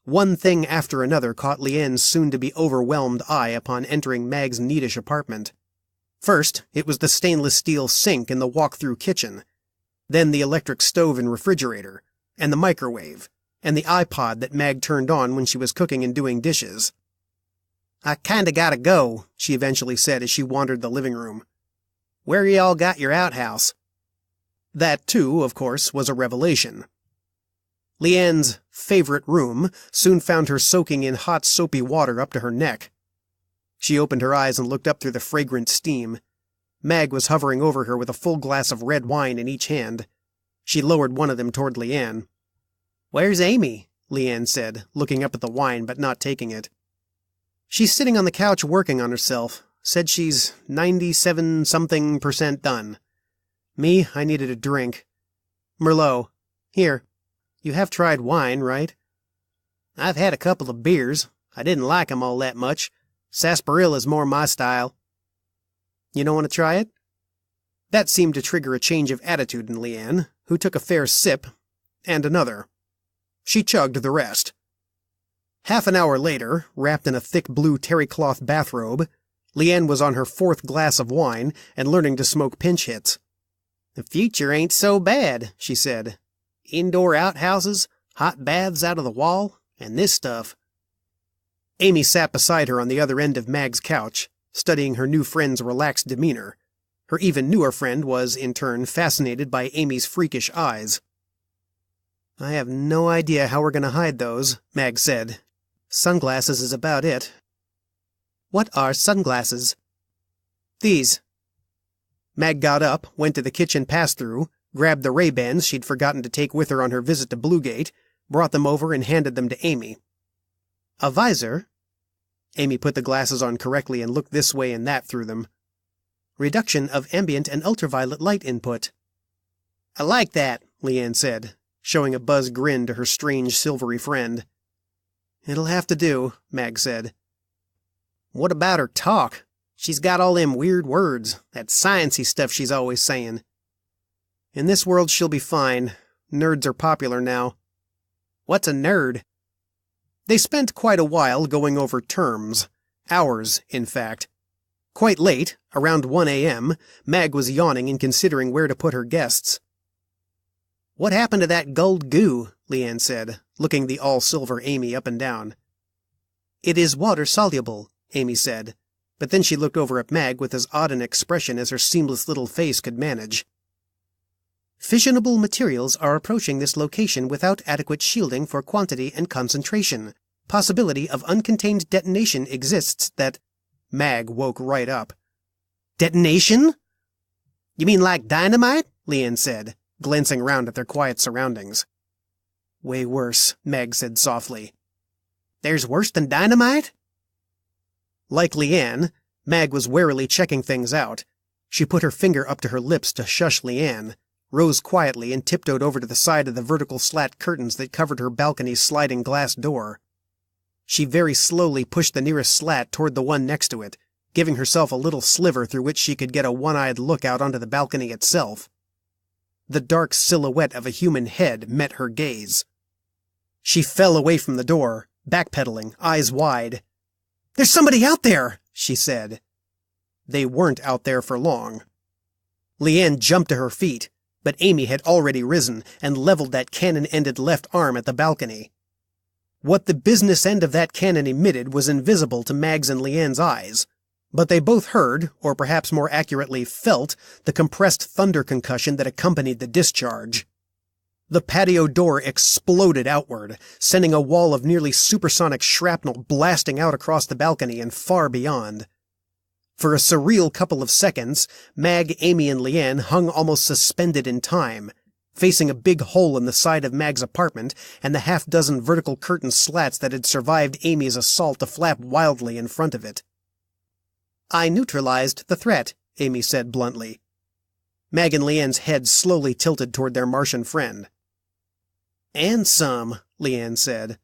One thing after another caught Leanne's soon-to-be overwhelmed eye upon entering Mag's neatish apartment. First, it was the stainless steel sink in the walk-through kitchen, then the electric stove and refrigerator, and the microwave, and the iPod that Mag turned on when she was cooking and doing dishes. "I kinda gotta go," she eventually said as she wandered the living room. "Where y'all got your outhouse?" That, too, of course, was a revelation. Leanne's favorite room soon found her soaking in hot, soapy water up to her neck. She opened her eyes and looked up through the fragrant steam. Mag was hovering over her with a full glass of red wine in each hand. She lowered one of them toward Leanne. "Where's Amy?" Leanne said, looking up at the wine but not taking it. "She's sitting on the couch working on herself. Said she's 97-something% done. Me, I needed a drink. Merlot. Here. You have tried wine, right?" "I've had a couple of beers. I didn't like 'em all that much. Sarsaparilla's more my style." "You don't want to try it?" That seemed to trigger a change of attitude in Leanne, who took a fair sip, and another. She chugged the rest. Half an hour later, wrapped in a thick blue terry-cloth bathrobe, Leanne was on her fourth glass of wine and learning to smoke pinch hits. "The future ain't so bad," she said. "Indoor outhouses, hot baths out of the wall, and this stuff." Amy sat beside her on the other end of Mag's couch, studying her new friend's relaxed demeanor. Her even newer friend was, in turn, fascinated by Amy's freakish eyes. "I have no idea how we're going to hide those," Mag said. "Sunglasses is about it." "What are sunglasses?" "These." Mag got up, went to the kitchen pass-through, grabbed the Ray-Bans she'd forgotten to take with her on her visit to Bluegate, brought them over and handed them to Amy. "A visor?" Amy put the glasses on correctly and looked this way and that through them. "Reduction of ambient and ultraviolet light input." "I like that," Leanne said, showing a buzz grin to her strange silvery friend. "It'll have to do," Mag said. "What about her talk? She's got all them weird words, that sciencey stuff she's always saying." "In this world she'll be fine. Nerds are popular now." "What's a nerd?" They spent quite a while going over terms. Hours, in fact. Quite late, around 1 a.m., Mag was yawning and considering where to put her guests. "What happened to that gold goo?" Leanne said, looking the all-silver Amy up and down. "It is water-soluble," Amy said, but then she looked over at Mag with as odd an expression as her seamless little face could manage. "Fissionable materials are approaching this location without adequate shielding for quantity and concentration. Possibility of uncontained detonation exists that—" Mag woke right up. "Detonation? You mean like dynamite?" Leanne said, glancing round at their quiet surroundings. "Way worse," Mag said softly. "There's worse than dynamite?" Like Leanne, Mag was warily checking things out. She put her finger up to her lips to shush Leanne, rose quietly and tiptoed over to the side of the vertical slat curtains that covered her balcony's sliding glass door. She very slowly pushed the nearest slat toward the one next to it, giving herself a little sliver through which she could get a one-eyed look out onto the balcony itself. The dark silhouette of a human head met her gaze. She fell away from the door, backpedaling, eyes wide. "There's somebody out there!" she said. They weren't out there for long. Leanne jumped to her feet, but Amy had already risen and leveled that cannon-ended left arm at the balcony. What the business end of that cannon emitted was invisible to Mag's and Leanne's eyes, but they both heard, or perhaps more accurately felt, the compressed thunder concussion that accompanied the discharge. The patio door exploded outward, sending a wall of nearly supersonic shrapnel blasting out across the balcony and far beyond. For a surreal couple of seconds, Mag, Amy, and Leanne hung almost suspended in time, facing a big hole in the side of Mag's apartment and the half-dozen vertical curtain slats that had survived Amy's assault to flap wildly in front of it. "I neutralized the threat," Amy said bluntly. Mag and Leanne's heads slowly tilted toward their Martian friend. "And some," Leanne said.